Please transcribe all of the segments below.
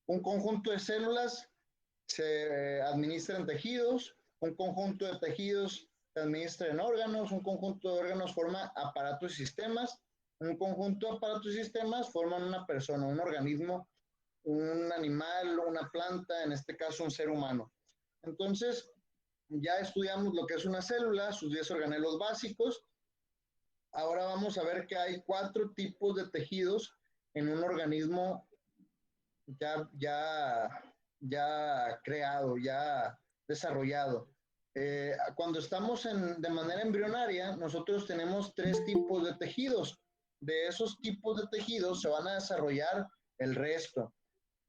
Un conjunto de células se administra en tejidos, un conjunto de tejidos se administra en órganos, un conjunto de órganos forma aparatos y sistemas, un conjunto de aparatos y sistemas forman una persona, un organismo, un animal, una planta, en este caso un ser humano. Entonces, ya estudiamos lo que es una célula, sus 10 organelos básicos. Ahora vamos a ver que hay 4 tipos de tejidos en un organismo ya, ya, ya creado, ya desarrollado. Cuando estamos de manera embrionaria, nosotros tenemos 3 tipos de tejidos. De esos tipos de tejidos se van a desarrollar el resto.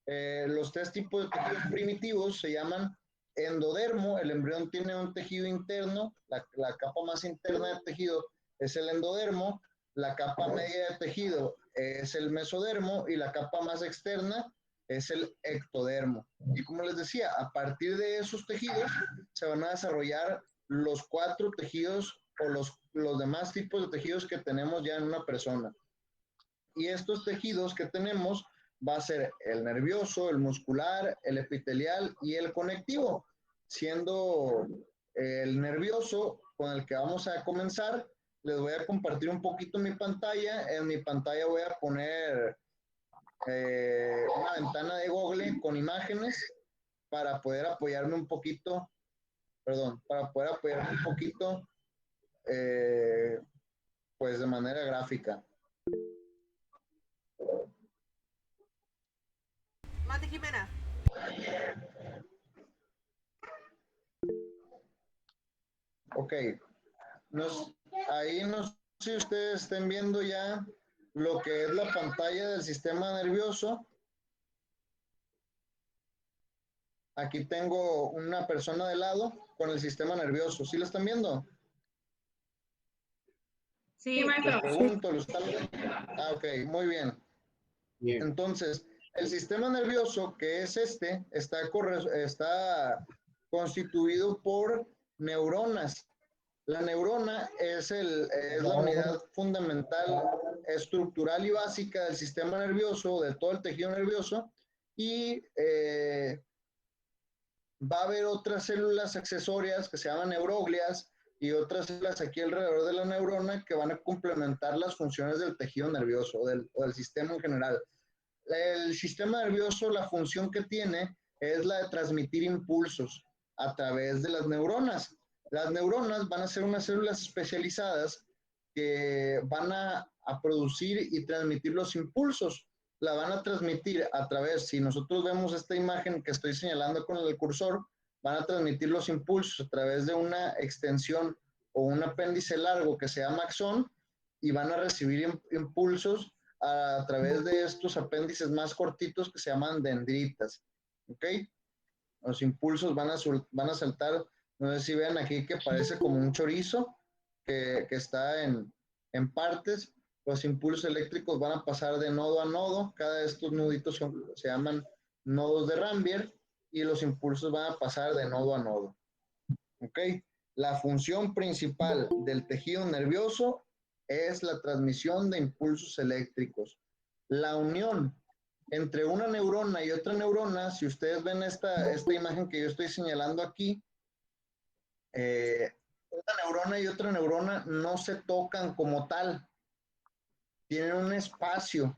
Los 3 tipos de tejidos primitivos se llaman endodermo. El embrión tiene un tejido interno, la capa más interna del tejido es el endodermo, la capa media de tejido es el mesodermo y la capa más externa es el ectodermo. Y como les decía, a partir de esos tejidos se van a desarrollar los 4 tejidos o los demás tipos de tejidos que tenemos ya en una persona. Y estos tejidos que tenemos va a ser el nervioso, el muscular, el epitelial y el conectivo, siendo el nervioso con el que vamos a comenzar. Les voy a compartir un poquito mi pantalla. En mi pantalla voy a poner una ventana de Google con imágenes para poder apoyarme un poquito, perdón, para poder apoyarme un poquito, pues de manera gráfica. Mati Jimena. Ok, nos, ahí no sé si ustedes estén viendo ya lo que es la pantalla del sistema nervioso. Aquí tengo una persona de lado con el sistema nervioso. ¿Sí lo están viendo? Sí, Les maestro. pregunto, ¿lo están viendo? Ah, ok, muy bien. Bien. Entonces, el sistema nervioso, que es está constituido por neuronas. La neurona es la unidad fundamental, estructural y básica del sistema nervioso, de todo el tejido nervioso, y va a haber otras células accesorias que se llaman neuroglias y otras células aquí alrededor de la neurona que van a complementar las funciones del tejido nervioso o del sistema en general. El sistema nervioso, la función que tiene es la de transmitir impulsos a través de las neuronas. Las neuronas van a ser unas células especializadas que van a producir y transmitir los impulsos. La van a transmitir a través, si nosotros vemos esta imagen que estoy señalando con el cursor, van a transmitir los impulsos a través de una extensión o un apéndice largo que se llama axón y van a recibir impulsos a través de estos apéndices más cortitos que se llaman dendritas. ¿Ok? Los impulsos van a saltar, no sé si ven aquí que parece como un chorizo que está en partes. Los impulsos eléctricos van a pasar de nodo a nodo. Cada de estos nuditos se llaman nodos de Rambier y los impulsos van a pasar de nodo a nodo. ¿Ok? La función principal del tejido nervioso es la transmisión de impulsos eléctricos. La unión entre una neurona y otra neurona, si ustedes ven esta imagen que yo estoy señalando aquí, una neurona y otra neurona no se tocan como tal, tienen un espacio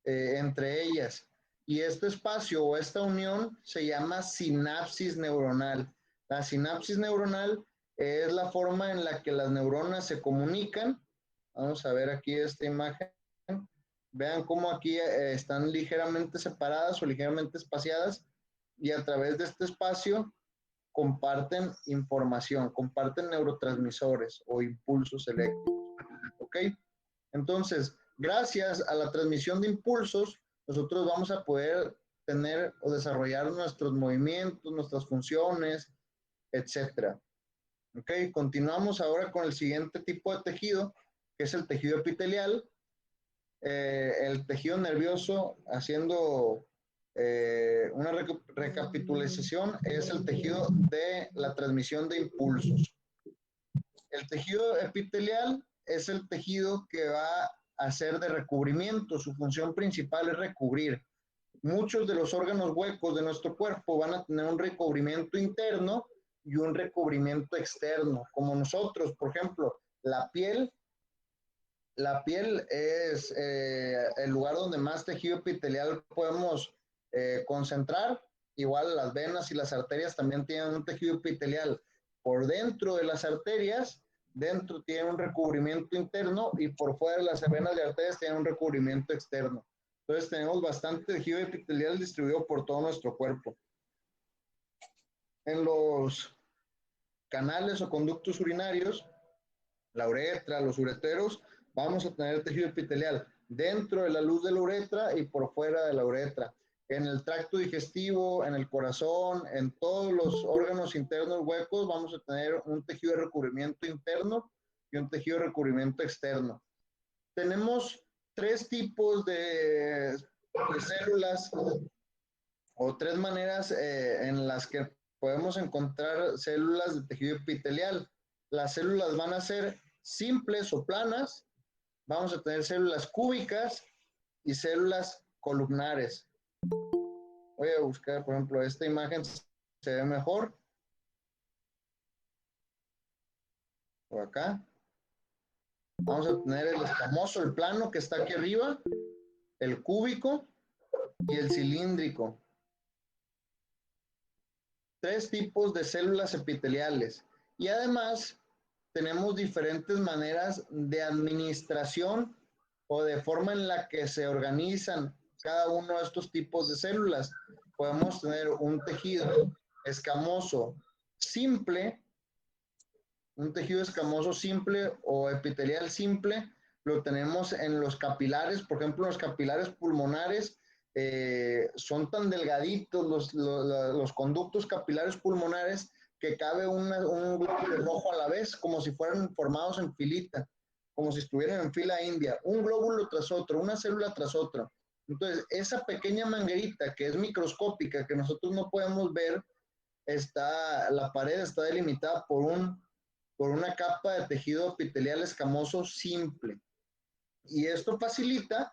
entre ellas. Y este espacio o esta unión se llama sinapsis neuronal. La sinapsis neuronal es la forma en la que las neuronas se comunican. Vamos a ver aquí esta imagen. Vean cómo aquí están ligeramente separadas o ligeramente espaciadas y a través de este espacio comparten información, comparten neurotransmisores o impulsos eléctricos. ¿Ok? Entonces, gracias a la transmisión de impulsos, nosotros vamos a poder tener o desarrollar nuestros movimientos, nuestras funciones, etcétera. Ok, continuamos ahora con el siguiente tipo de tejido, que es el tejido epitelial. El tejido nervioso, haciendo una recapitulación, es el tejido de la transmisión de impulsos. El tejido epitelial es el tejido que va a ser de recubrimiento, su función principal es recubrir. muchos de los órganos huecos de nuestro cuerpo van a tener un recubrimiento interno y un recubrimiento externo, como nosotros, por ejemplo, la piel es el lugar donde más tejido epitelial podemos concentrar. Igual las venas y las arterias también tienen un tejido epitelial por dentro de las arterias, dentro tiene un recubrimiento interno y por fuera de las venas y arterias tienen un recubrimiento externo. Entonces tenemos bastante tejido epitelial distribuido por todo nuestro cuerpo. En los canales o conductos urinarios, la uretra, los ureteros, vamos a tener tejido epitelial dentro de la luz de la uretra y por fuera de la uretra. En el tracto digestivo, en el corazón, en todos los órganos internos huecos, vamos a tener un tejido de recubrimiento interno y un tejido de recubrimiento externo. Tenemos tres tipos de células o tres maneras en las que podemos encontrar células de tejido epitelial. Las células van a ser simples o planas, vamos a tener células cúbicas y células columnares. Voy a buscar, por ejemplo, esta imagen se ve mejor. Por acá. Vamos a tener el escamoso, el plano que está aquí arriba, el cúbico y el cilíndrico. Tres tipos de células epiteliales. Y además tenemos diferentes maneras de administración o de forma en la que se organizan cada uno de estos tipos de células. Podemos tener un tejido escamoso simple, un tejido escamoso simple o epitelial simple, lo tenemos en los capilares, por ejemplo, los capilares pulmonares son tan delgaditos los conductos capilares pulmonares que cabe un glóbulo rojo a la vez, como si fueran formados en filita, como si estuvieran en fila india, un glóbulo tras otro, una célula tras otra. Entonces, esa pequeña manguerita que es microscópica, que nosotros no podemos ver, la pared está delimitada por una capa de tejido epitelial escamoso simple. Y esto facilita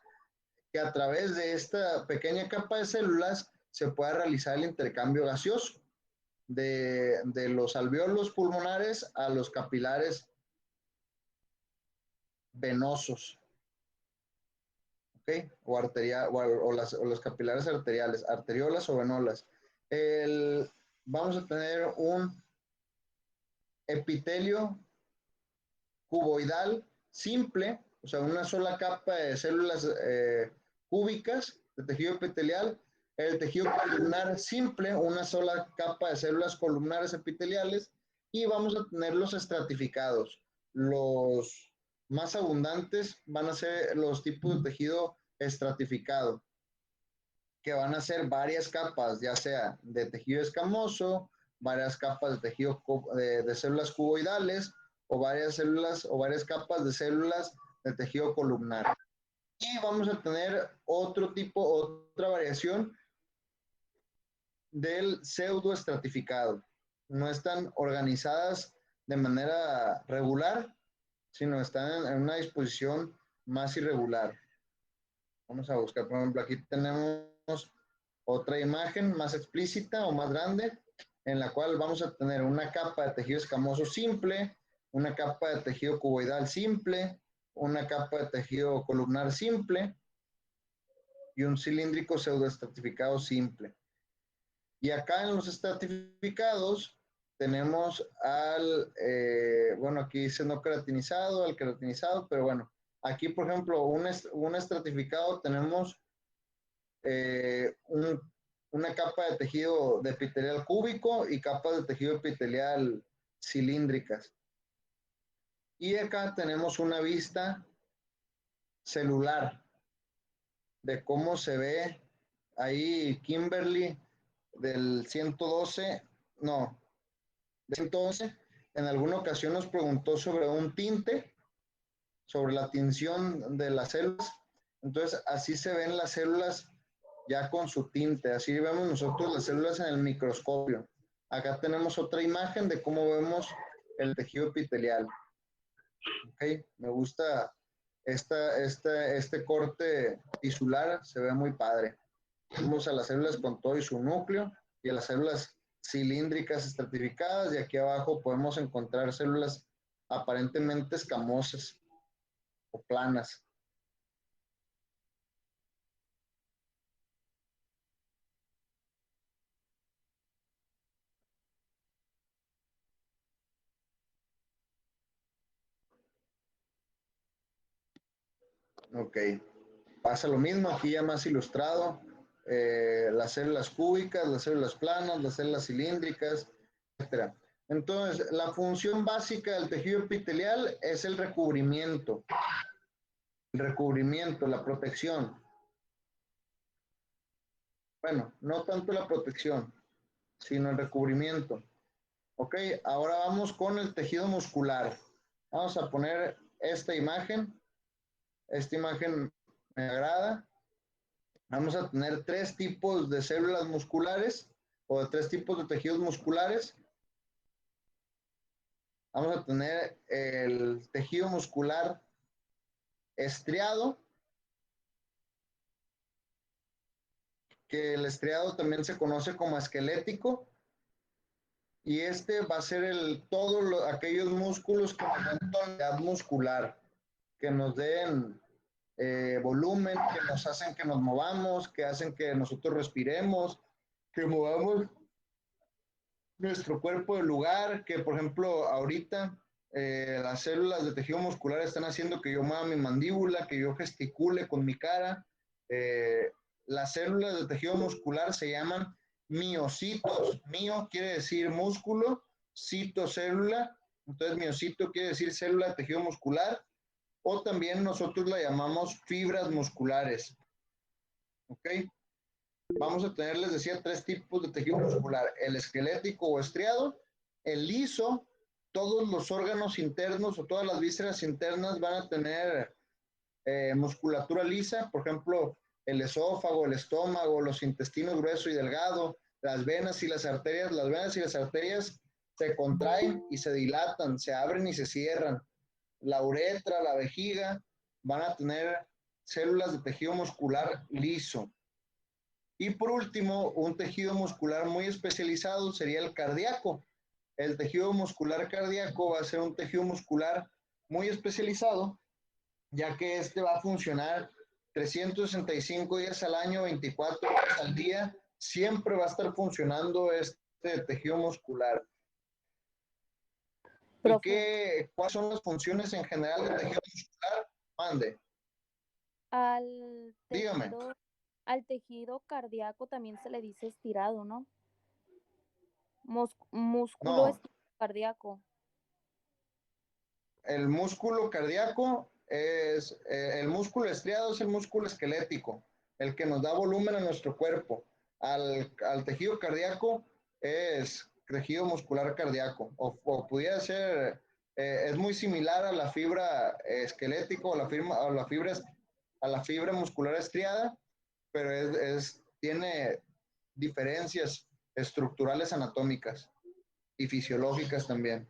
que a través de esta pequeña capa de células se pueda realizar el intercambio gaseoso de los alvéolos pulmonares a los capilares venosos, ¿ok? O, arteria, o los capilares arteriales, arteriolas o venolas. Vamos a tener un epitelio cuboidal simple, o sea, una sola capa de células cúbicas de tejido epitelial. El tejido columnar simple, una sola capa de células columnares epiteliales. Y vamos a tener los estratificados. Los más abundantes van a ser los tipos de tejido estratificado, que van a ser varias capas, ya sea de tejido escamoso, varias capas de tejido de células cuboidales, o varias células o varias capas de células de tejido columnar. Y vamos a tener otro tipo, otra variación del pseudoestratificado. No están organizadas de manera regular, sino están en una disposición más irregular. Vamos a buscar, por ejemplo, aquí tenemos otra imagen más explícita o más grande, en la cual vamos a tener una capa de tejido escamoso simple, una capa de tejido cuboidal simple, una capa de tejido columnar simple y un cilíndrico pseudoestratificado simple. Y acá en los estratificados tenemos bueno, aquí dice no queratinizado, al queratinizado, pero bueno, aquí por ejemplo, un estratificado tenemos una capa de tejido de epitelial cúbico y capas de tejido epitelial cilíndricas. Y acá tenemos una vista celular de cómo se ve ahí Kimberly del 112, no, del 111, en alguna ocasión nos preguntó sobre un tinte, sobre la tinción de las células. Entonces, así se ven las células ya con su tinte. Así vemos nosotros las células en el microscopio. Acá tenemos otra imagen de cómo vemos el tejido epitelial. Ok, me gusta este corte tisular, se ve muy padre. Vamos a las células con todo y su núcleo y a las células cilíndricas estratificadas, y aquí abajo podemos encontrar células aparentemente escamosas o planas. Ok, pasa lo mismo, aquí ya más ilustrado, las células cúbicas, las células planas, las células cilíndricas, etcétera. Entonces, la función básica del tejido epitelial es el recubrimiento, la protección. Bueno, no tanto la protección, sino el recubrimiento. Ok, ahora vamos con el tejido muscular. Vamos a poner esta imagen. Esta imagen me agrada. Vamos a tener tres tipos de células musculares o de tres tipos de tejidos musculares. Vamos a tener el tejido muscular estriado, que el estriado también se conoce como esquelético, y este va a ser todos aquellos músculos que nos den tonalidad muscular, que nos den volumen, que nos hacen que nos movamos, que hacen que nosotros respiremos, que movamos nuestro cuerpo del lugar, que por ejemplo ahorita las células de tejido muscular están haciendo que yo mueva mi mandíbula, que yo gesticule con mi cara. Eh, las células de tejido muscular se llaman miocitos. Mio quiere decir músculo, cito célula, entonces miocito quiere decir célula de tejido muscular, o también nosotros la llamamos fibras musculares. ¿Ok? Vamos a tener, les decía, tres tipos de tejido muscular: el esquelético o estriado, el liso. Todos los órganos internos o todas las vísceras internas van a tener musculatura lisa, por ejemplo, el esófago, el estómago, los intestinos grueso y delgado, las venas y las arterias. Las venas y las arterias se contraen y se dilatan, se abren y se cierran. La uretra, la vejiga, van a tener células de tejido muscular liso. Y por último, un tejido muscular muy especializado sería el cardíaco. El tejido muscular cardíaco va a ser un tejido muscular muy especializado, ya que este va a funcionar 365 días al año, 24 horas al día. Siempre va a estar funcionando este tejido muscular. ¿Y Profe, cuáles son las funciones en general del tejido muscular? Mande, al dígame. tejido, al tejido cardíaco también se le dice estirado, ¿no? Músculo No, estirado cardíaco. el músculo cardíaco es, el músculo estriado es el músculo esquelético, el que nos da volumen a nuestro cuerpo. Al tejido cardíaco es tejido muscular cardíaco, o pudiera ser, es muy similar a la fibra esquelética o a la fibra muscular estriada, pero tiene diferencias estructurales anatómicas y fisiológicas también.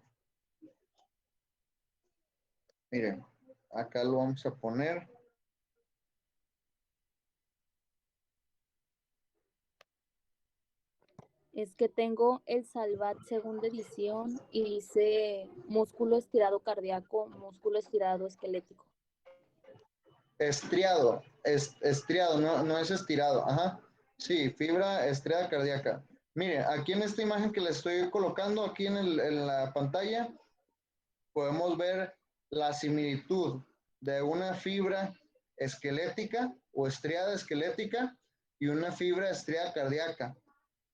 Miren, acá lo vamos a poner. Es que tengo el Salvat segunda edición y dice músculo estirado cardíaco, músculo estirado esquelético. Estriado, no, no es estirado. Ajá. Sí, fibra estriada cardíaca. Mire, aquí en esta imagen que le estoy colocando aquí en la pantalla, podemos ver la similitud de una fibra esquelética o estriada esquelética y una fibra estriada cardíaca.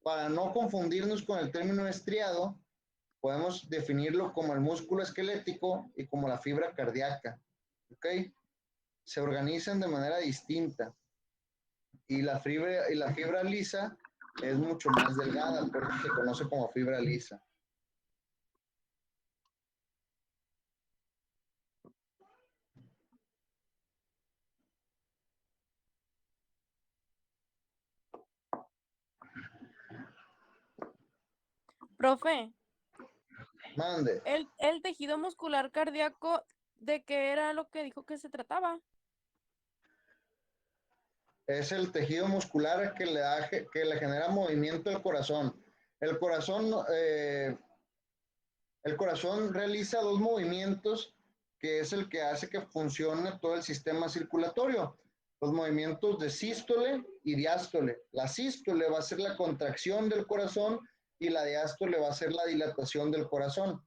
Para no confundirnos con el término estriado, podemos definirlo como el músculo esquelético y como la fibra cardíaca. ¿Ok? Se organizan de manera distinta, y la fibra lisa es mucho más delgada, por eso se conoce como fibra lisa. Profe, Mande. el tejido muscular cardíaco, ¿de qué era lo que dijo que se trataba? Es el tejido muscular que le genera movimiento al corazón. El corazón, eh, el corazón realiza dos movimientos que es el que hace que funcione todo el sistema circulatorio. Los movimientos de sístole y diástole. La sístole va a ser la contracción del corazón y la diástole va a ser la dilatación del corazón.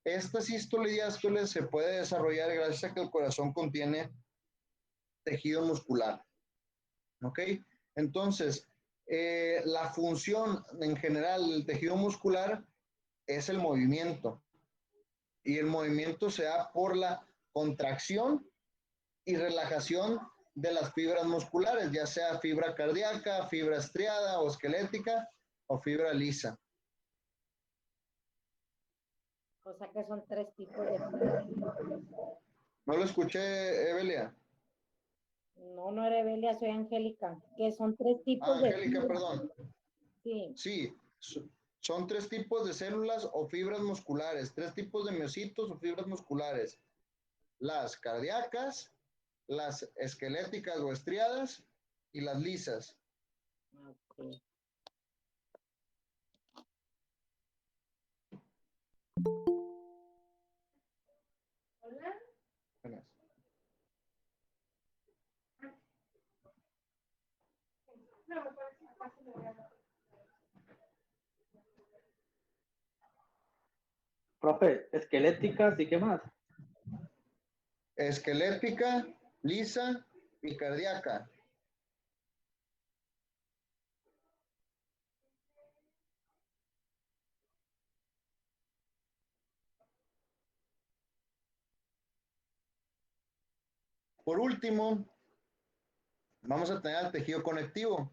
Esta sístole y diástole se puede desarrollar gracias a que el corazón contiene tejido muscular. ¿Ok? Entonces, la función en general del tejido muscular es el movimiento. Y el movimiento se da por la contracción y relajación de las fibras musculares, ya sea fibra cardíaca, fibra estriada o esquelética o fibra lisa. O sea que son 3 tipos de... No lo escuché, Evelia. No, no era Evelia, soy Angélica. Que son 3 tipos de... Angélica, perdón. Sí. Sí, son 3 tipos de células o fibras musculares, 3 tipos de miocitos o fibras musculares. Las cardíacas, las esqueléticas o estriadas y las lisas. Okay. Profe, esqueléticas y qué más. Esquelética, lisa y cardíaca. Por último, vamos a tener el tejido conectivo,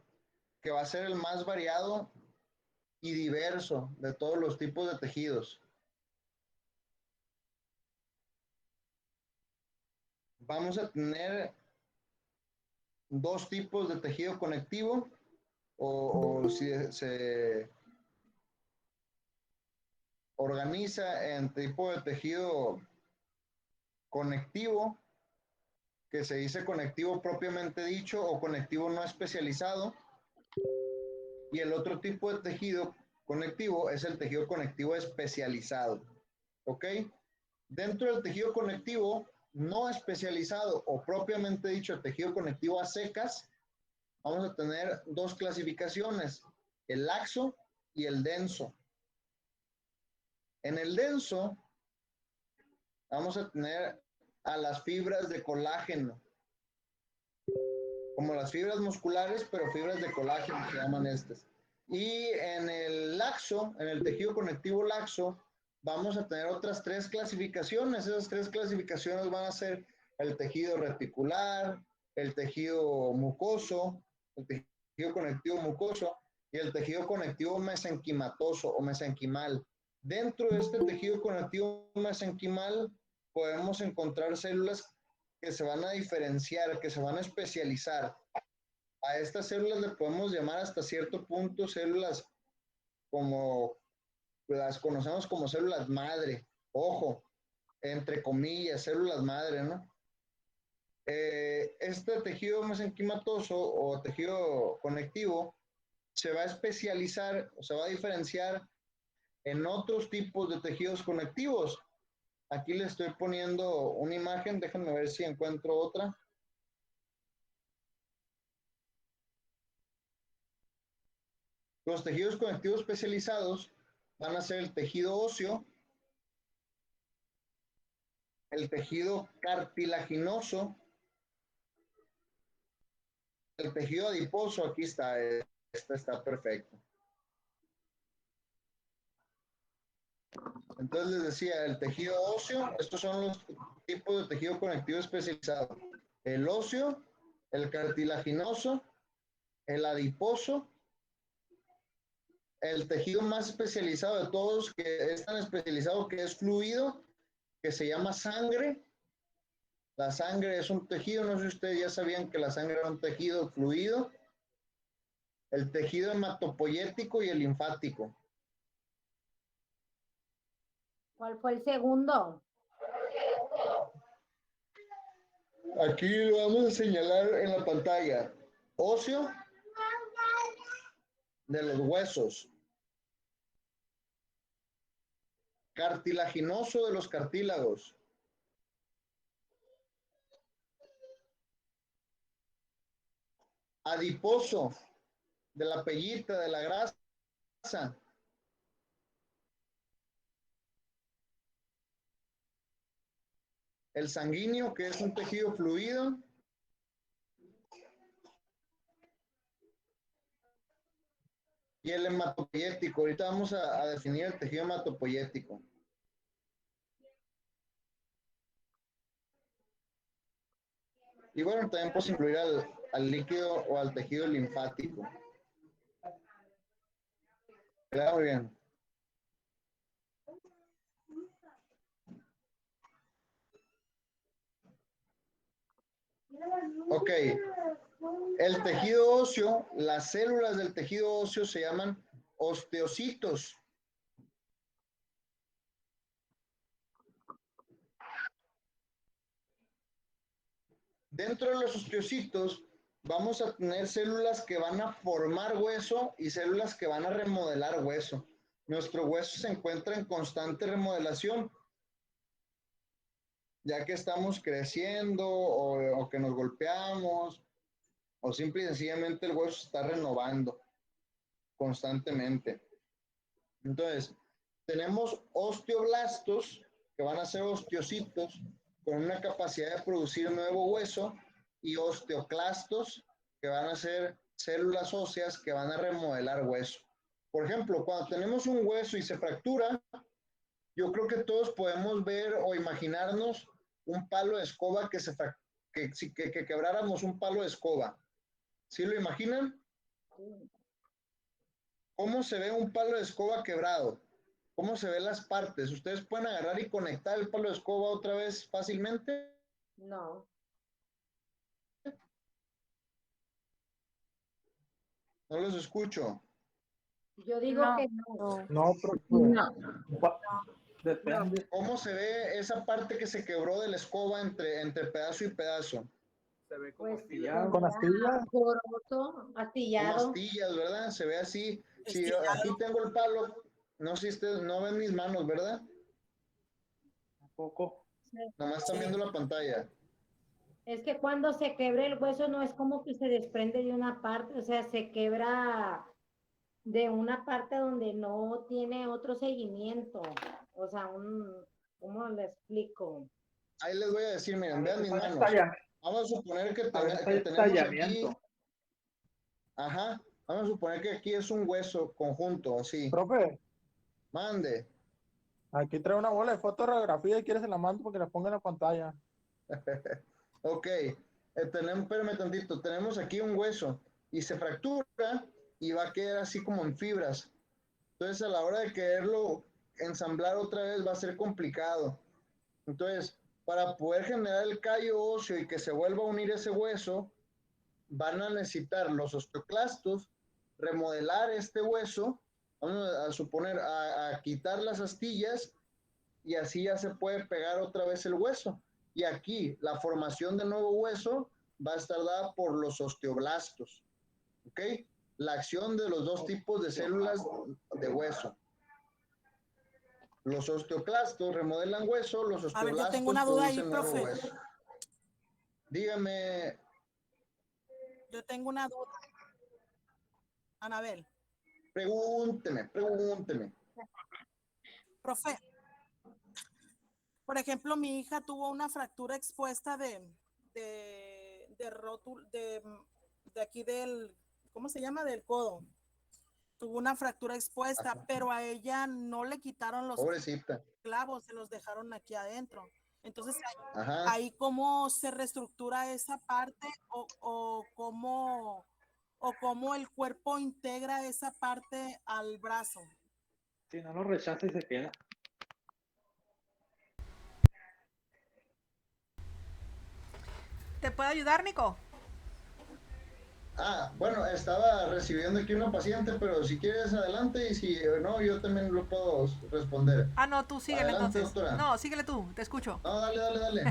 que va a ser el más variado y diverso de todos los tipos de tejidos. Vamos a tener 2 tipos de tejido conectivo, o si se organiza en tipo de tejido conectivo, que se dice conectivo propiamente dicho o conectivo no especializado, y el otro tipo de tejido conectivo es el tejido conectivo especializado. ¿Ok? Dentro del tejido conectivo no especializado o propiamente dicho tejido conectivo a secas, vamos a tener 2 clasificaciones, el laxo y el denso. En el denso vamos a tener a las fibras de colágeno, como las fibras musculares, pero fibras de colágeno se llaman estas. Y en el laxo, en el tejido conectivo laxo, vamos a tener otras 3 clasificaciones. Esas 3 clasificaciones van a ser el tejido reticular, el tejido mucoso, el tejido conectivo mucoso y el tejido conectivo mesenquimatoso o mesenquimal. Dentro de este tejido conectivo mesenquimal podemos encontrar células que se van a diferenciar, que se van a especializar. A estas células le podemos llamar hasta cierto punto células como las conocemos como células madre, ojo, entre comillas, células madre, ¿no? Este tejido mesenquimatoso o tejido conectivo se va a especializar o se va a diferenciar en otros tipos de tejidos conectivos. Aquí le estoy poniendo una imagen, déjenme ver si encuentro otra. Los tejidos conectivos especializados van a ser el tejido óseo, el tejido cartilaginoso, el tejido adiposo, aquí está, este está perfecto. Entonces les decía, el tejido óseo, estos son los tipos de tejido conectivo especializado. El óseo, el cartilaginoso, el adiposo, el tejido más especializado de todos, que es tan especializado que es fluido, que se llama sangre. La sangre es un tejido, no sé si ustedes ya sabían que la sangre era un tejido fluido. El tejido hematopoyético y el linfático. ¿Cuál fue el segundo? Aquí lo vamos a señalar en la pantalla. óseo de los huesos, cartilaginoso de los cartílagos, adiposo de la pellita, de la grasa, el sanguíneo, que es un tejido fluido, y el hematopoyético. Ahorita vamos a definir el tejido hematopoyético. Y bueno, también podemos incluir al líquido o al tejido linfático. Queda muy bien. Ok. El tejido óseo, las células del tejido óseo se llaman osteocitos. Dentro de los osteocitos vamos a tener células que van a formar hueso y células que van a remodelar hueso. Nuestro hueso se encuentra en constante remodelación, ya que estamos creciendo o que nos golpeamos, o simple y sencillamente el hueso se está renovando constantemente. Entonces, tenemos osteoblastos, que van a ser osteocitos con una capacidad de producir nuevo hueso, y osteoclastos, que van a ser células óseas que van a remodelar hueso. Por ejemplo, cuando tenemos un hueso y se fractura, yo creo que todos podemos ver o imaginarnos un palo de escoba que quebráramos un palo de escoba. ¿Sí lo imaginan? ¿Cómo se ve un palo de escoba quebrado? ¿Cómo se ven las partes? ¿Ustedes pueden agarrar y conectar el palo de escoba otra vez fácilmente? No. No los escucho. Yo digo No. que no. No, profe. No. Depende. ¿Cómo se ve esa parte que se quebró de la escoba entre pedazo y pedazo? Se ve como Pues astillado. ¿Con astilla? poroso, Como astillado. astillas, ¿verdad? Se ve así. Si aquí tengo el palo, no sé si ustedes no ven mis manos, ¿verdad? Un poco. Nomás están viendo la pantalla. Es que cuando se quebra el hueso no es como que se desprende de una parte, o sea, se quebra de una parte donde no tiene otro seguimiento. O sea, ¿cómo le explico? Ahí les voy a decir, miren, vean mis manos. Talla. Vamos a suponer que A ver, tenemos aquí, tallamiento. ajá, vamos a suponer que aquí es un hueso conjunto, así. Profe, Mande. aquí trae una bola de fotografía y quieres se la mando porque la ponga en la pantalla. Ok, espérame tantito, tenemos aquí un hueso y se fractura y va a quedar así como en fibras. Entonces a la hora de quererlo ensamblar otra vez va a ser complicado. Entonces, para poder generar el callo óseo y que se vuelva a unir ese hueso, van a necesitar los osteoclastos remodelar este hueso, vamos a suponer, a quitar las astillas, y así ya se puede pegar otra vez el hueso. Y aquí la formación de nuevo hueso va a estar dada por los osteoblastos. ¿Ok? La acción de los dos tipos de células de hueso. Los osteoclastos remodelan hueso, los osteoblastos. A ver, yo tengo una duda ahí, producen nuevo profe. hueso. Dígame. Yo tengo una duda. Anabel. Pregúnteme. Profe, por ejemplo, mi hija tuvo una fractura expuesta de rótulo, de aquí del, ¿cómo se llama? Del codo. Tuvo una fractura expuesta, Ajá. pero a ella no le quitaron los Pobrecita. clavos, se los dejaron aquí adentro. Entonces, Ajá. ahí cómo se reestructura esa parte o cómo el cuerpo integra esa parte al brazo. Si no lo rechaza y se queda. ¿Te puedo ayudar, Nico? Bueno, estaba recibiendo aquí una paciente, pero si quieres adelante y si no, yo también lo puedo responder. No, tú síguele Adelante, entonces. doctora. No, síguele tú, te escucho. No, dale.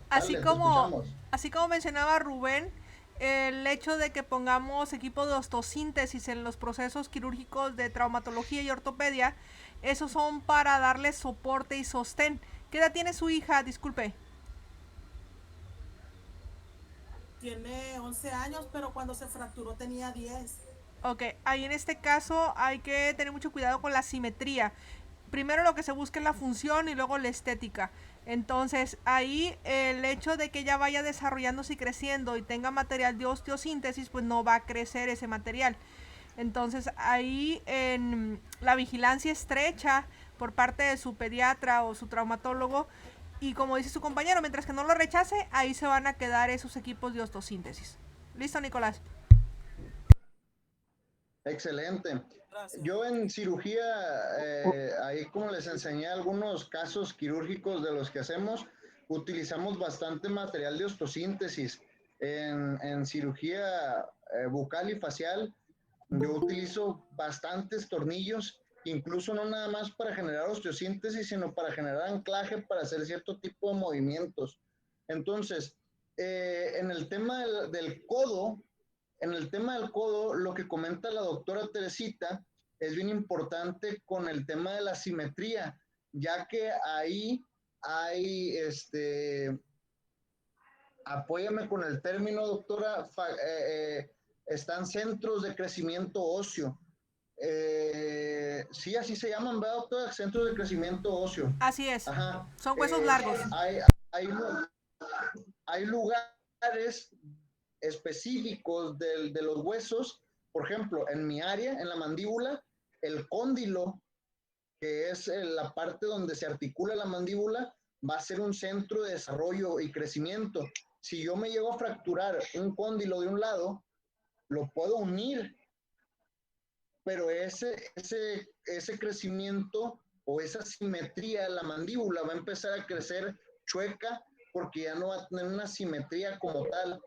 Así Dale, te como escuchamos. así como mencionaba Rubén, el hecho de que pongamos equipo de ostosíntesis en los procesos quirúrgicos de traumatología y ortopedia, esos son para darle soporte y sostén. ¿Qué edad tiene su hija? Disculpe. Tiene 11 años, pero cuando se fracturó tenía 10. Ok, ahí en este caso hay que tener mucho cuidado con la simetría. Primero lo que se busca es la función y luego la estética. Entonces ahí el hecho de que ella vaya desarrollándose y creciendo y tenga material de osteosíntesis, pues no va a crecer ese material. Entonces ahí en la vigilancia estrecha por parte de su pediatra o su traumatólogo, y como dice su compañero, mientras que no lo rechace, ahí se van a quedar esos equipos de ostosíntesis. ¿Listo, Nicolás? Excelente. Gracias. Yo en cirugía, ahí como les enseñé algunos casos quirúrgicos de los que hacemos, utilizamos bastante material de ostosíntesis. En cirugía bucal y facial, yo utilizo bastantes tornillos, incluso no nada más para generar osteosíntesis, sino para generar anclaje para hacer cierto tipo de movimientos. Entonces, en el tema del codo, lo que comenta la doctora Teresita es bien importante con el tema de la simetría, ya que ahí hay, apóyame con el término, doctora, están centros de crecimiento óseo. Sí, así se llaman, ¿verdad, doctora? Centros de crecimiento óseo. Así es. Ajá. Son huesos largos. Hay lugares específicos de los huesos, por ejemplo, en mi área, en la mandíbula, el cóndilo, que es la parte donde se articula la mandíbula, va a ser un centro de desarrollo y crecimiento. Si yo me llego a fracturar un cóndilo de un lado, lo puedo unir, pero ese crecimiento o esa simetría de la mandíbula va a empezar a crecer chueca porque ya no va a tener una simetría como tal,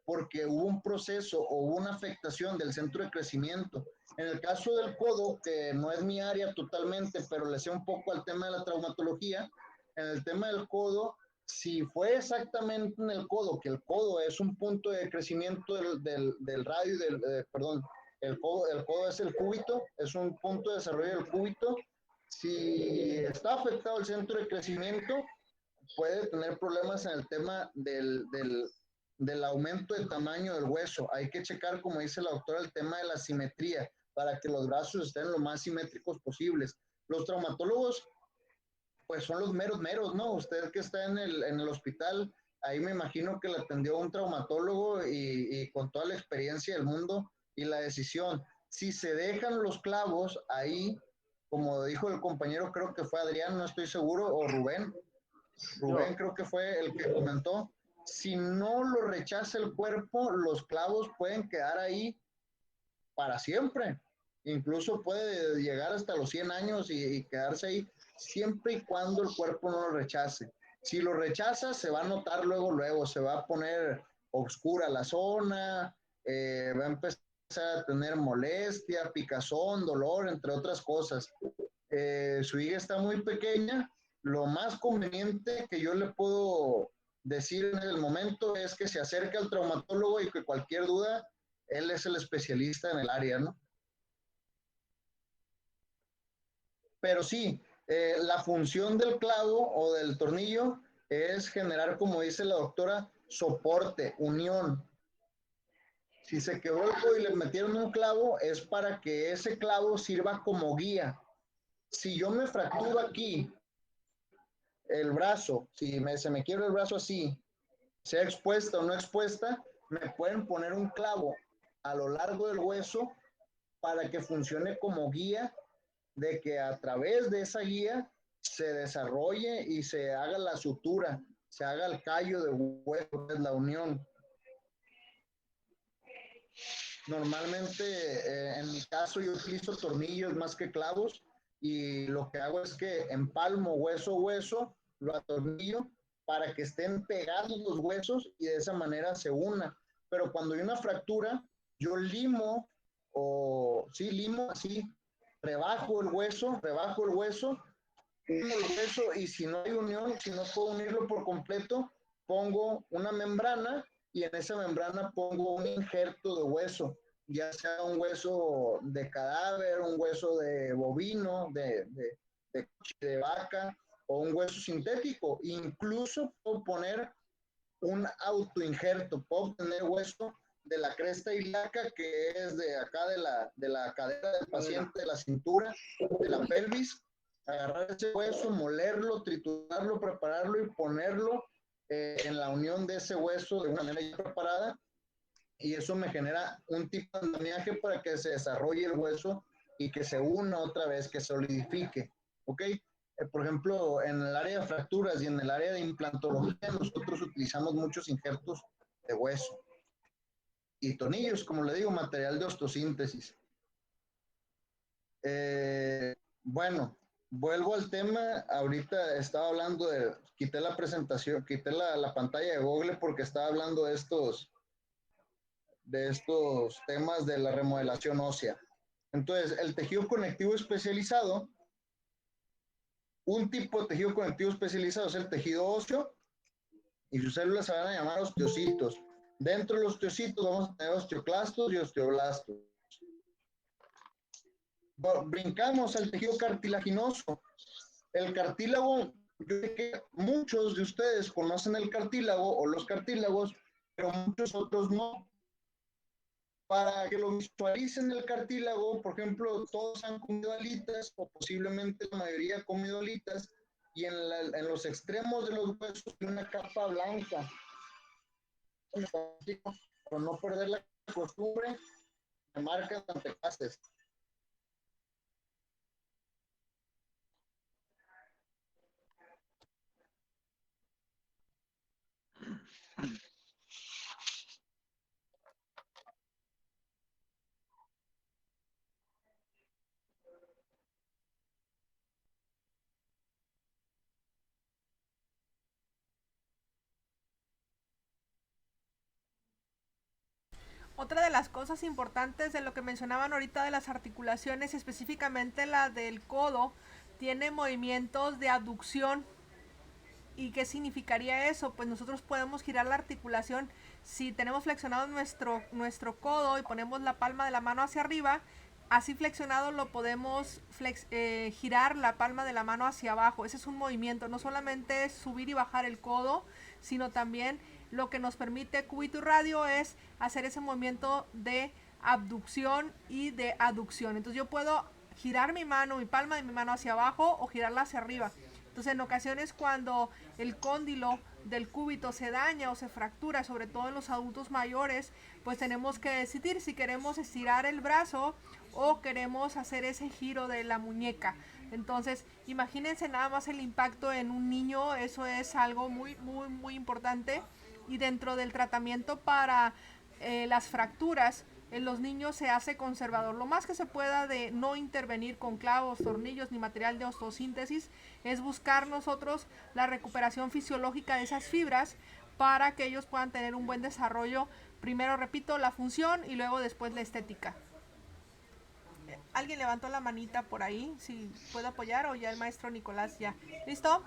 porque hubo un proceso o hubo una afectación del centro de crecimiento. En el caso del codo, que no es mi área totalmente, pero le sé un poco al tema de la traumatología, en el tema del codo, si fue exactamente en el codo, que el codo es un punto de crecimiento del radio, perdón, el codo es el cúbito, es un punto de desarrollo del cúbito. Si está afectado el centro de crecimiento, puede tener problemas en el tema del aumento de tamaño del hueso. Hay que checar, como dice la doctora, el tema de la simetría para que los brazos estén lo más simétricos posibles. Los traumatólogos, pues son los meros, ¿no? Usted que está en el hospital, ahí me imagino que le atendió un traumatólogo y con toda la experiencia del mundo y la decisión. Si se dejan los clavos ahí, como dijo el compañero, creo que fue Adrián, no estoy seguro, o Rubén creo que fue el que comentó, si no lo rechaza el cuerpo, los clavos pueden quedar ahí para siempre. Incluso puede llegar hasta los 100 años y quedarse ahí, siempre y cuando el cuerpo no lo rechace. Si lo rechaza, se va a notar luego, se va a poner oscura la zona, va a empezar a tener molestia, picazón, dolor, entre otras cosas. Su hija está muy pequeña, lo más conveniente que yo le puedo decir en el momento es que se acerque al traumatólogo y que cualquier duda, él es el especialista en el área, ¿no? Pero sí, la función del clavo o del tornillo es generar, como dice la doctora, soporte, unión. Si se quebró el codo y le metieron un clavo, es para que ese clavo sirva como guía. Si yo me fracturo aquí el brazo, si se me quiebra el brazo así, sea expuesta o no expuesta, me pueden poner un clavo a lo largo del hueso para que funcione como guía, de que a través de esa guía se desarrolle y se haga la sutura, se haga el callo de hueso, es la unión. Normalmente, en mi caso, yo utilizo tornillos más que clavos y lo que hago es que empalmo hueso a hueso, lo atornillo para que estén pegados los huesos y de esa manera se una. Pero cuando hay una fractura, yo limo así, rebajo el hueso, uno el hueso y si no hay unión, si no puedo unirlo por completo, pongo una membrana y en esa membrana pongo un injerto de hueso, ya sea un hueso de cadáver, un hueso de bovino, de vaca o un hueso sintético. Incluso puedo poner un autoinjerto, puedo tener hueso de la cresta ilíaca, que es de acá de la cadera del paciente, de la cintura, de la pelvis, agarrar ese hueso, molerlo, triturarlo, prepararlo y ponerlo en la unión de ese hueso de una manera ya preparada, y eso me genera un tipo de andamiaje para que se desarrolle el hueso y que se una otra vez, que solidifique, ¿ok? Por ejemplo, en el área de fracturas y en el área de implantología, nosotros utilizamos muchos injertos de hueso y tornillos, como le digo, material de osteosíntesis. Bueno, vuelvo al tema. Ahorita estaba hablando de, quité la presentación, quité la pantalla de Google porque estaba hablando de estos temas de la remodelación ósea. Entonces, el tejido conectivo especializado, un tipo de tejido conectivo especializado es el tejido óseo, y sus células se van a llamar osteocitos. Dentro de los osteocitos vamos a tener osteoclastos y osteoblastos. Brincamos al tejido cartilaginoso. El cartílago, yo sé que muchos de ustedes conocen el cartílago o los cartílagos, pero muchos otros no. Para que lo visualicen el cartílago, por ejemplo, todos han comido alitas, o posiblemente la mayoría ha comido alitas, y en los extremos de los huesos hay una capa blanca. Para no perder la costumbre, me marcan antepases. Otra de las cosas importantes de lo que mencionaban ahorita de las articulaciones, específicamente la del codo, tiene movimientos de abducción. ¿Y qué significaría eso? Pues nosotros podemos girar la articulación. Si tenemos flexionado nuestro codo y ponemos la palma de la mano hacia arriba, así flexionado lo podemos girar la palma de la mano hacia abajo. Ese es un movimiento, no solamente es subir y bajar el codo, sino también lo que nos permite cúbito y radio es hacer ese movimiento de abducción y de aducción. Entonces yo puedo girar mi palma de mi mano hacia abajo o girarla hacia arriba. Entonces en ocasiones cuando el cóndilo del cúbito se daña o se fractura, sobre todo en los adultos mayores, pues tenemos que decidir si queremos estirar el brazo o queremos hacer ese giro de la muñeca. Entonces imagínense nada más el impacto en un niño, eso es algo muy importante. Y dentro del tratamiento para las fracturas, en los niños se hace conservador. Lo más que se pueda de no intervenir con clavos, tornillos ni material de osteosíntesis es buscar nosotros la recuperación fisiológica de esas fibras para que ellos puedan tener un buen desarrollo. Primero, repito, la función y luego después la estética. ¿Alguien levantó la manita por ahí? Si puede apoyar, o ya el maestro Nicolás ya. ¿Listo?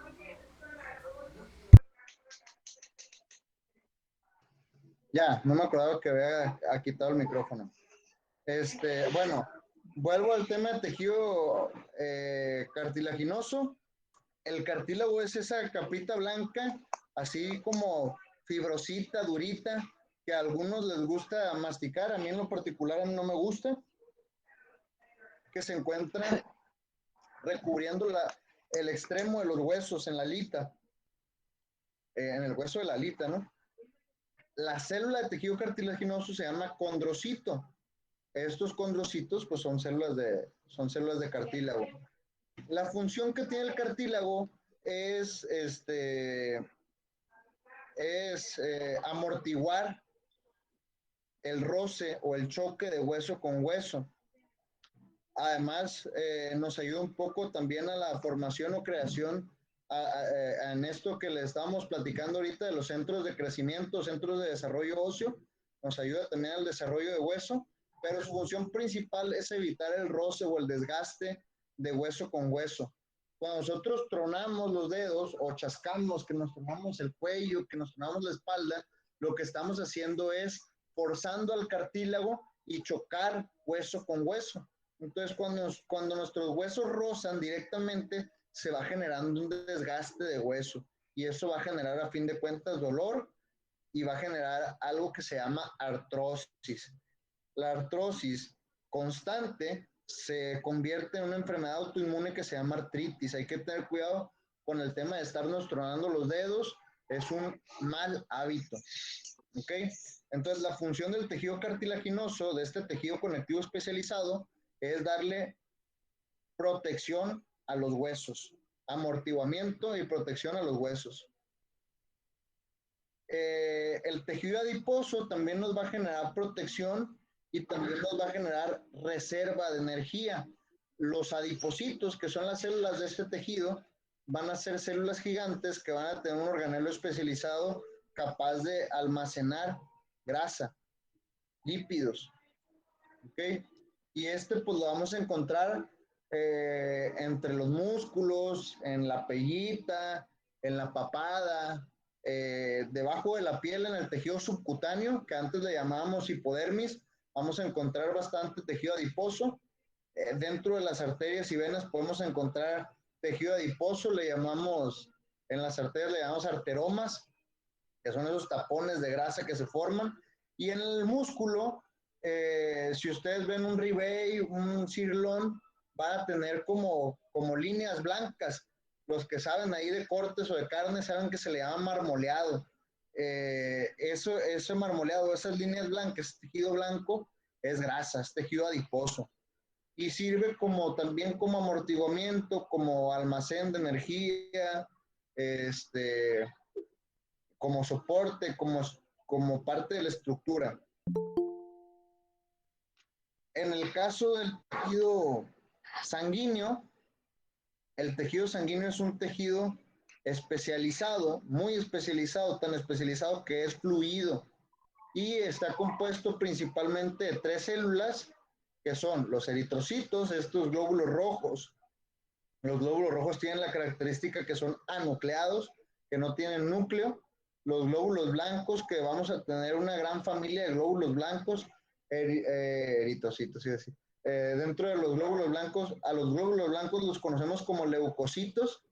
Ya, no me acordaba que había quitado el micrófono. Bueno, vuelvo al tema de tejido cartilaginoso. El cartílago es esa capita blanca, así como fibrosita, durita, que a algunos les gusta masticar, a mí en lo particular no me gusta, que se encuentra recubriendo el extremo de los huesos en la alita, en el hueso de la alita, ¿no? La célula de tejido cartilaginoso se llama condrocito. Estos condrocitos pues son células de cartílago. La función que tiene el cartílago es amortiguar el roce o el choque de hueso con hueso. Además, nos ayuda un poco también a la formación o creación en esto que le estábamos platicando ahorita de los centros de crecimiento, centros de desarrollo óseo. Nos ayuda también al desarrollo de hueso, pero su función principal es evitar el roce o el desgaste de hueso con hueso. Cuando nosotros tronamos los dedos o chascamos, que nos tronamos el cuello, que nos tronamos la espalda, lo que estamos haciendo es forzando al cartílago y chocar hueso con hueso. Entonces, cuando nuestros huesos rozan directamente, se va generando un desgaste de hueso y eso va a generar a fin de cuentas dolor y va a generar algo que se llama artrosis. La artrosis constante se convierte en una enfermedad autoinmune que se llama artritis. Hay que tener cuidado con el tema de estarnos tronando los dedos, es un mal hábito. ¿Ok? Entonces, la función del tejido cartilaginoso, de este tejido conectivo especializado, es darle protección a los huesos, amortiguamiento y protección a los huesos. El tejido adiposo también nos va a generar protección y también nos va a generar reserva de energía. Los adipocitos, que son las células de este tejido, van a ser células gigantes que van a tener un organelo especializado capaz de almacenar grasa, lípidos. ¿Ok? Y pues lo vamos a encontrar entre los músculos, en la pellita, en la papada, debajo de la piel, en el tejido subcutáneo, que antes le llamábamos hipodermis, vamos a encontrar bastante tejido adiposo. Dentro de las arterias y venas podemos encontrar tejido adiposo, en las arterias le llamamos arteromas, que son esos tapones de grasa que se forman. Y en el músculo, si ustedes ven un ribeye, un sirloin, van a tener como líneas blancas. Los que saben ahí de cortes o de carne saben que se le llama marmoleado. Ese marmoleado, esas líneas blancas, tejido blanco, es grasa, es tejido adiposo. Y sirve también como amortiguamiento, como almacén de energía, como soporte, como parte de la estructura. En el caso del tejido sanguíneo, el tejido sanguíneo es un tejido especializado, muy especializado, tan especializado que es fluido y está compuesto principalmente de 3 células que son los eritrocitos, estos glóbulos rojos. Los glóbulos rojos tienen la característica que son anucleados, que no tienen núcleo. Los glóbulos blancos, que vamos a tener una gran familia de glóbulos blancos, eritrocitos, sí, decir. Dentro de los glóbulos blancos, a los glóbulos blancos los conocemos como leucocitos.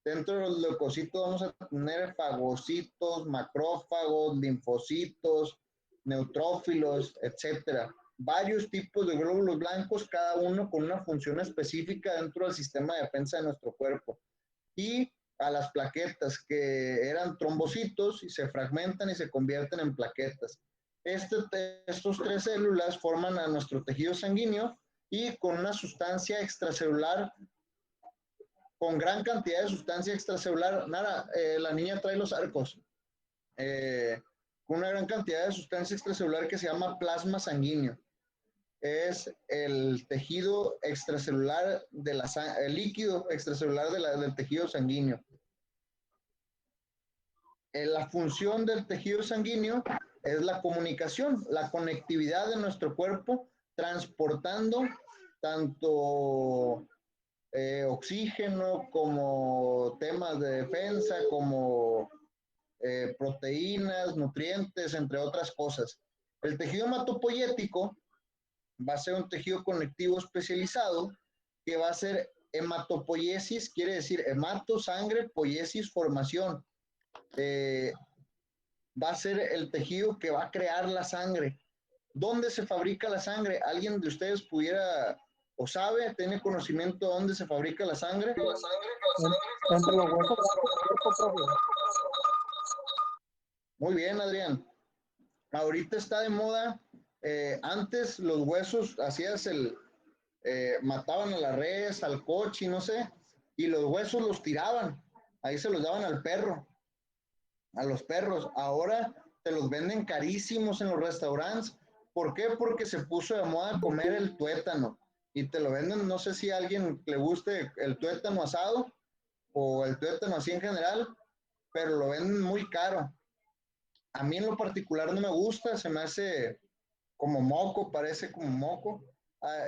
Dentro de los leucocitos vamos a tener fagocitos, macrófagos, linfocitos, neutrófilos, etcétera. Varios tipos de glóbulos blancos, cada uno con una función específica dentro del sistema de defensa de nuestro cuerpo. Y a las plaquetas, que eran trombocitos y se fragmentan y se convierten en plaquetas. Estos 3 células forman a nuestro tejido sanguíneo y con una sustancia extracelular, con gran cantidad de sustancia extracelular. Nara, la niña trae los arcos. Con una gran cantidad de sustancia extracelular que se llama plasma sanguíneo. Es el tejido extracelular el líquido extracelular del tejido sanguíneo. La función del tejido sanguíneo es la comunicación, la conectividad de nuestro cuerpo, transportando tanto oxígeno como temas de defensa, como proteínas, nutrientes, entre otras cosas. El tejido hematopoyético va a ser un tejido conectivo especializado que va a ser hematopoiesis, quiere decir hemato, sangre, poiesis, formación. Va a ser el tejido que va a crear la sangre. ¿Dónde se fabrica la sangre? ¿Alguien de ustedes pudiera o sabe, tiene conocimiento de dónde se fabrica la sangre? Entre los huesos. Muy bien, Adrián. Ahorita está de moda. Antes los huesos mataban a la res, al coche, no sé, y los huesos los tiraban. Ahí se los daban al perro, a los perros. Ahora te los venden carísimos en los restaurantes. ¿Por qué? Porque se puso de moda comer el tuétano y te lo venden. No sé si a alguien le guste el tuétano asado o el tuétano así en general, pero lo venden muy caro. A mí en lo particular no me gusta, se me hace como moco, parece como moco.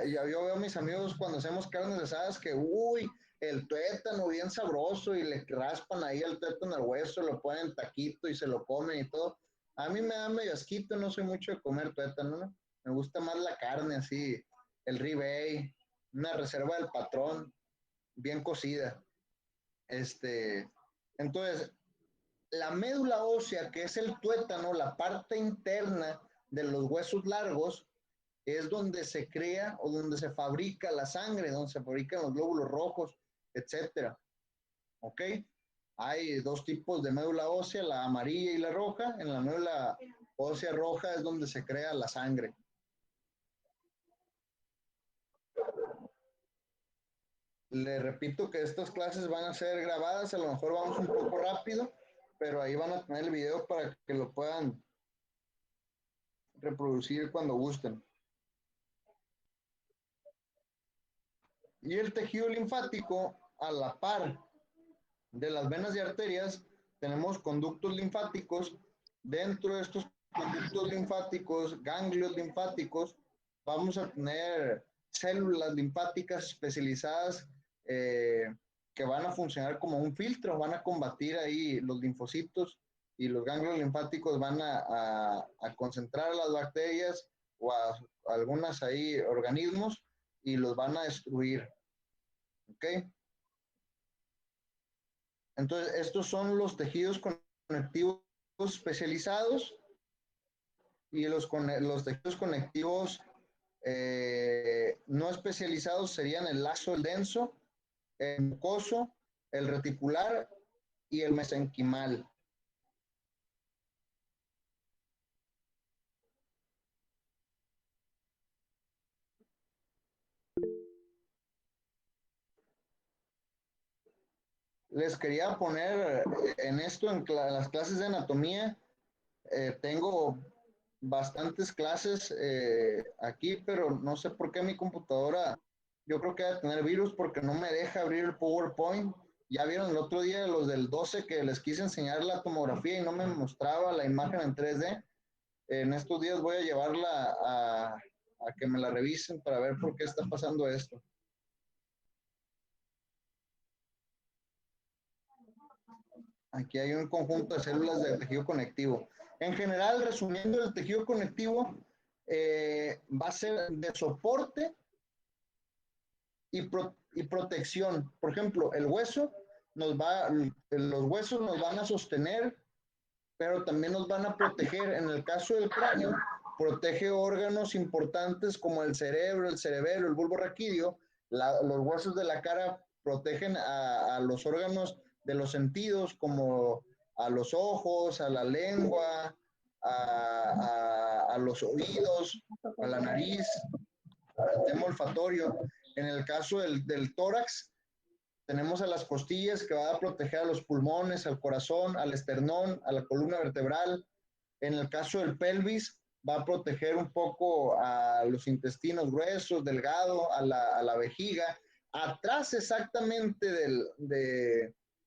Yo veo a mis amigos cuando hacemos carnes asadas que, uy, el tuétano bien sabroso y le raspan ahí el tuétano al hueso, lo ponen taquito y se lo comen y todo. A mí me da medio asquito, no soy mucho de comer tuétano, ¿no? Me gusta más la carne, así, el ribeye, una reserva del patrón, bien cocida. Entonces, la médula ósea, que es el tuétano, la parte interna de los huesos largos, es donde se crea o donde se fabrica la sangre, donde se fabrican los glóbulos rojos, etcétera. ¿Ok? Hay dos tipos de médula ósea, la amarilla y la roja. En la médula ósea roja es donde se crea la sangre. Le repito que estas clases van a ser grabadas, a lo mejor vamos un poco rápido, pero ahí van a tener el video para que lo puedan reproducir cuando gusten. Y el tejido linfático, a la par de las venas y arterias, tenemos conductos linfáticos. Dentro de estos conductos linfáticos, ganglios linfáticos, vamos a tener células linfáticas especializadas que van a funcionar como un filtro, van a combatir ahí los linfocitos, y los ganglios linfáticos van a concentrar a las bacterias o a algunas ahí organismos y los van a destruir. ¿Ok? Entonces, estos son los tejidos conectivos especializados, y los tejidos conectivos no especializados serían el lazo denso, el mucoso, el reticular y el mesenquimal. Les quería poner en esto, en las clases de anatomía, tengo bastantes clases aquí, pero no sé por qué mi computadora, yo creo que debe tener virus porque no me deja abrir el PowerPoint. Ya vieron el otro día los del 12 que les quise enseñar la tomografía y no me mostraba la imagen en 3D. En estos días voy a llevarla a que me la revisen para ver por qué está pasando esto. Aquí hay un conjunto de células del tejido conectivo. En general, resumiendo, el tejido conectivo va a ser de soporte y protección. Por ejemplo, los huesos nos van a sostener, pero también nos van a proteger. En el caso del cráneo, protege órganos importantes como el cerebro, el cerebelo, el bulbo raquídeo. Los huesos de la cara protegen a los órganos de los sentidos, como a los ojos, a la lengua, a los oídos, a la nariz, al tema olfatorio. En el caso del tórax, tenemos a las costillas, que va a proteger a los pulmones, al corazón, al esternón, a la columna vertebral. En el caso del pelvis, va a proteger un poco a los intestinos gruesos, delgado, a la vejiga. Atrás exactamente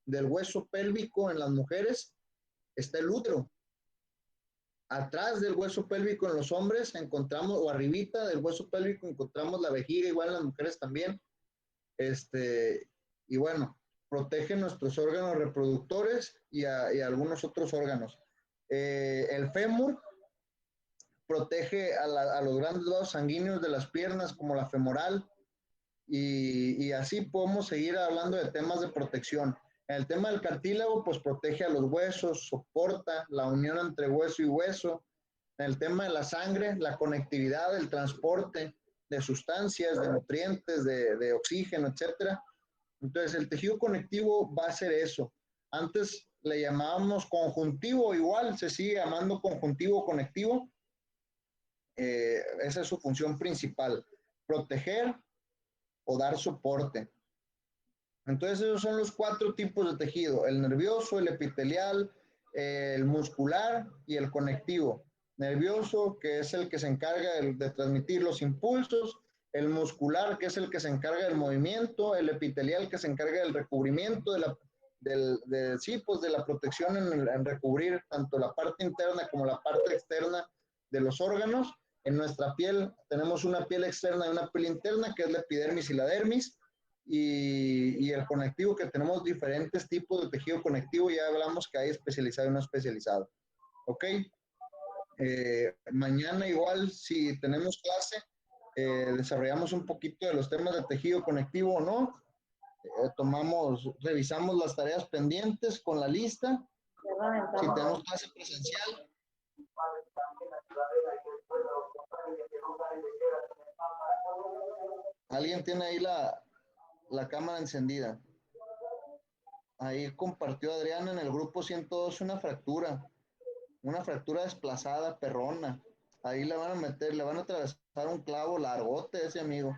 del hueso pélvico en las mujeres está el útero. Atrás del hueso pélvico en los hombres encontramos, o arribita del hueso pélvico encontramos la vejiga, igual en las mujeres también. Y bueno, protege nuestros órganos reproductores y algunos otros órganos. El fémur protege a los grandes vasos sanguíneos de las piernas, como la femoral, y así podemos seguir hablando de temas de protección. En el tema del cartílago, pues protege a los huesos, soporta la unión entre hueso y hueso. En el tema de la sangre, la conectividad, el transporte de sustancias, de nutrientes, de oxígeno, etcétera. Entonces, el tejido conectivo va a ser eso. Antes le llamábamos conjuntivo, igual se sigue llamando conjuntivo conectivo. Esa es su función principal, proteger o dar soporte. Entonces, esos son los 4 tipos de tejido: el nervioso, el epitelial, el muscular y el conectivo. Nervioso, que es el que se encarga de transmitir los impulsos; el muscular, que es el que se encarga del movimiento; el epitelial, que se encarga del recubrimiento, de la protección en recubrir tanto la parte interna como la parte externa de los órganos. En nuestra piel tenemos una piel externa y una piel interna, que es la epidermis y la dermis. Y el conectivo, que tenemos diferentes tipos de tejido conectivo, ya hablamos que hay especializado y no especializado. ¿Ok? Mañana igual, si tenemos clase, desarrollamos un poquito de los temas de tejido conectivo o no. Revisamos las tareas pendientes con la lista. Si tenemos clase presencial. ¿Alguien tiene ahí la cámara encendida? Ahí compartió Adrián en el grupo 102 una fractura desplazada, perrona. Ahí le van a meter, le van a atravesar un clavo largote a ese amigo.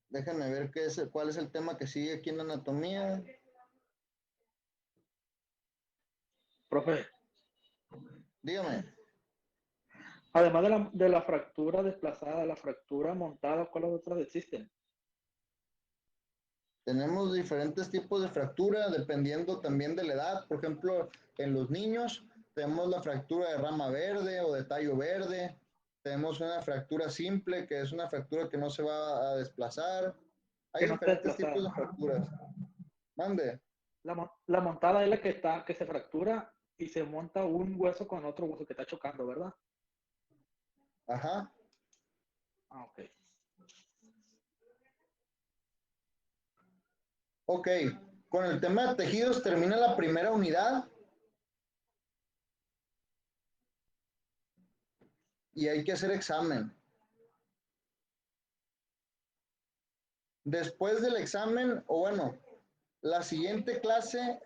Déjenme ver cuál es el tema que sigue aquí en anatomía. Profe, Dígame. además de la fractura desplazada, la fractura montada, ¿cuáles otras existen? Tenemos diferentes tipos de fractura dependiendo también de la edad. Por ejemplo, en los niños tenemos la fractura de rama verde o de tallo verde. Tenemos una fractura simple, que es una fractura que no se va a desplazar. Hay Que no está diferentes tipos de desplazada. fracturas. Mande. La montada es la que se fractura y se monta un hueso con otro hueso que está chocando, ¿verdad? Ajá. Ah, ok. Ok. Con el tema de tejidos termina la primera unidad. Y hay que hacer examen. Después del examen, o bueno, la siguiente clase,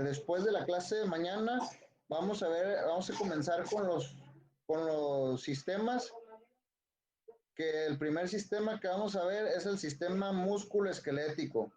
después de la clase de mañana, vamos a comenzar con los sistemas, que el primer sistema que vamos a ver es el sistema músculo-esquelético.